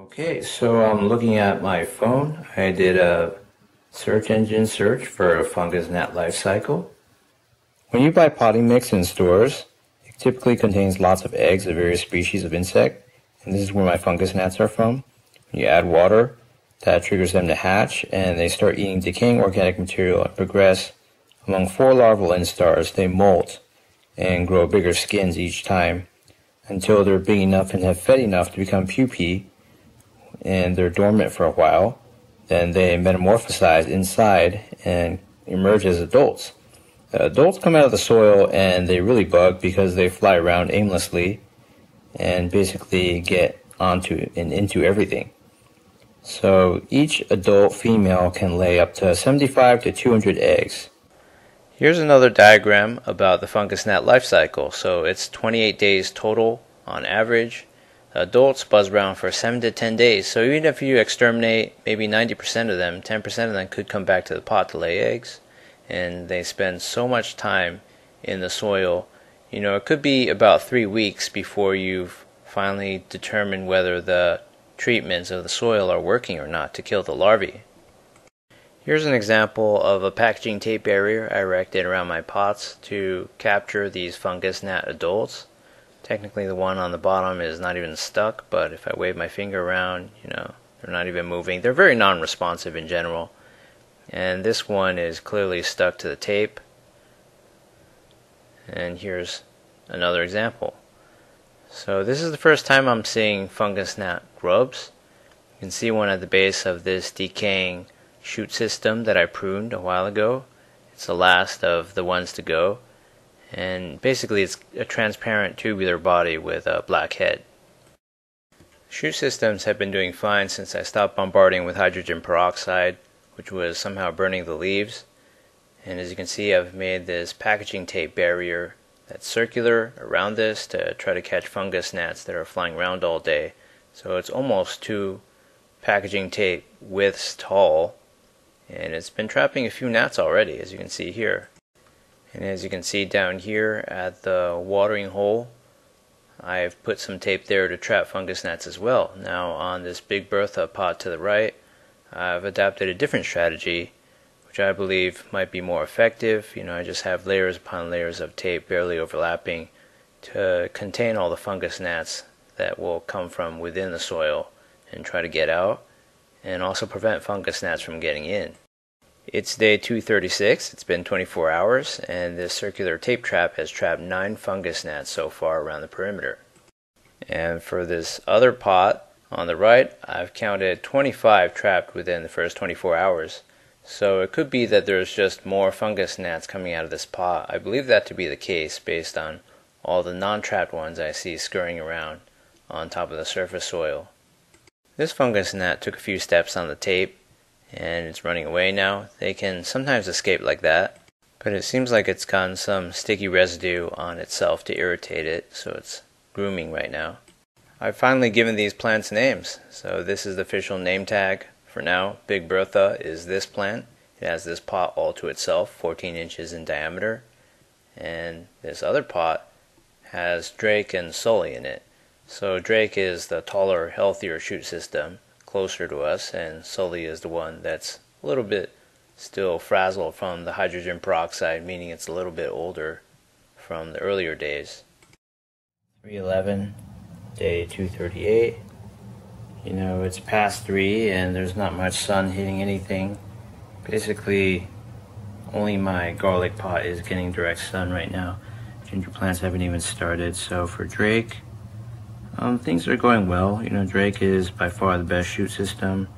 Okay, so I'm looking at my phone. I did a search engine search for a fungus gnat life cycle. When you buy potting mix in stores, it typically contains lots of eggs of various species of insect, and this is where my fungus gnats are from. When you add water, that triggers them to hatch, and they start eating decaying organic material and progress. Among 4 larval instars, they molt and grow bigger skins each time until they're big enough and have fed enough to become pupae, and they're dormant for a while. Then they metamorphosize inside and emerge as adults. Adults come out of the soil and they really bug because they fly around aimlessly and basically get onto and into everything. So each adult female can lay up to 75 to 200 eggs. Here's another diagram about the fungus gnat life cycle. So it's 28 days total on average. Adults buzz around for 7 to 10 days, so even if you exterminate maybe 90% of them, 10% of them could come back to the pot to lay eggs, and they spend so much time in the soil. You know, it could be about 3 weeks before you've finally determined whether the treatments of the soil are working or not to kill the larvae. Here's an example of a packaging tape barrier I erected around my pots to capture these fungus gnat adults. Technically the one on the bottom is not even stuck, but if I wave my finger around, you know, they're not even moving. They're very non-responsive in general. And this one is clearly stuck to the tape. And here's another example. So this is the first time I'm seeing fungus gnat grubs. You can see one at the base of this decaying shoot system that I pruned a while ago. It's the last of the ones to go. And basically it's a transparent tubular body with a black head. Shoot systems have been doing fine since I stopped bombarding with hydrogen peroxide, which was somehow burning the leaves. And as you can see, I've made this packaging tape barrier that's circular around this to try to catch fungus gnats that are flying around all day. So it's almost 2 packaging tape widths tall, and it's been trapping a few gnats already, as you can see here. And as you can see down here at the watering hole, I've put some tape there to trap fungus gnats as well. Now on this Big Bertha pot to the right, I've adapted a different strategy, which I believe might be more effective. You know, I just have layers upon layers of tape barely overlapping to contain all the fungus gnats that will come from within the soil and try to get out, and also prevent fungus gnats from getting in. It's day 236, it's been 24 hours, and this circular tape trap has trapped 9 fungus gnats so far around the perimeter. And for this other pot on the right, I've counted 25 trapped within the first 24 hours. So it could be that there's just more fungus gnats coming out of this pot. I believe that to be the case based on all the non-trapped ones I see scurrying around on top of the surface soil. This fungus gnat took a few steps on the tape, and it's running away now. They can sometimes escape like that, but it seems like it's gotten some sticky residue on itself to irritate it, so it's grooming right now. I've finally given these plants names, so this is the official name tag for now. Big Bertha is this plant. It has this pot all to itself, 14 inches in diameter, and this other pot has Drake and Sully in it. So Drake is the taller, healthier shoot system, closer to us, and Sully is the one that's a little bit still frazzled from the hydrogen peroxide, meaning it's a little bit older from the earlier days. 311, day 238. You know, it's past 3 and there's not much sun hitting anything. Basically, only my garlic pot is getting direct sun right now. Ginger plants haven't even started. So for Drake, things are going well. You know, Drake is by far the best shoot system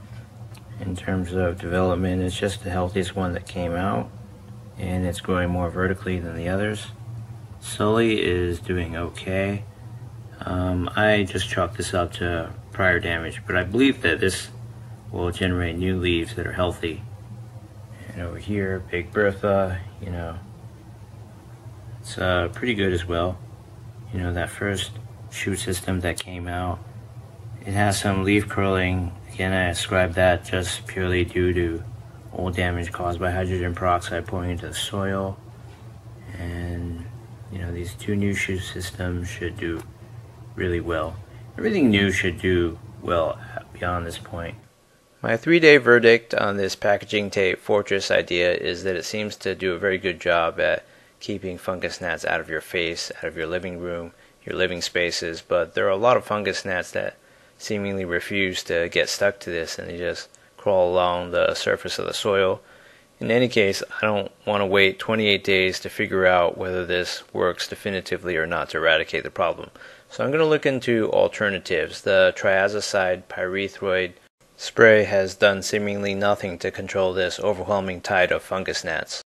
in terms of development. It's just the healthiest one that came out, and it's growing more vertically than the others. Sully is doing okay. I just chalked this up to prior damage, but I believe that this will generate new leaves that are healthy. And over here, Big Bertha, you know, it's pretty good as well. You know, that first shoot system that came out, it has some leaf curling. Again, I ascribe that just purely due to old damage caused by hydrogen peroxide pouring into the soil. And you know, these 2 new shoot systems should do really well. Everything new should do well beyond this point. My 3-day verdict on this packaging tape fortress idea is that it seems to do a very good job at keeping fungus gnats out of your face, out of your living room, your living spaces, but there are a lot of fungus gnats that seemingly refuse to get stuck to this and they just crawl along the surface of the soil. In any case, I don't want to wait 28 days to figure out whether this works definitively or not to eradicate the problem. So I'm going to look into alternatives. The triazicide pyrethroid spray has done seemingly nothing to control this overwhelming tide of fungus gnats.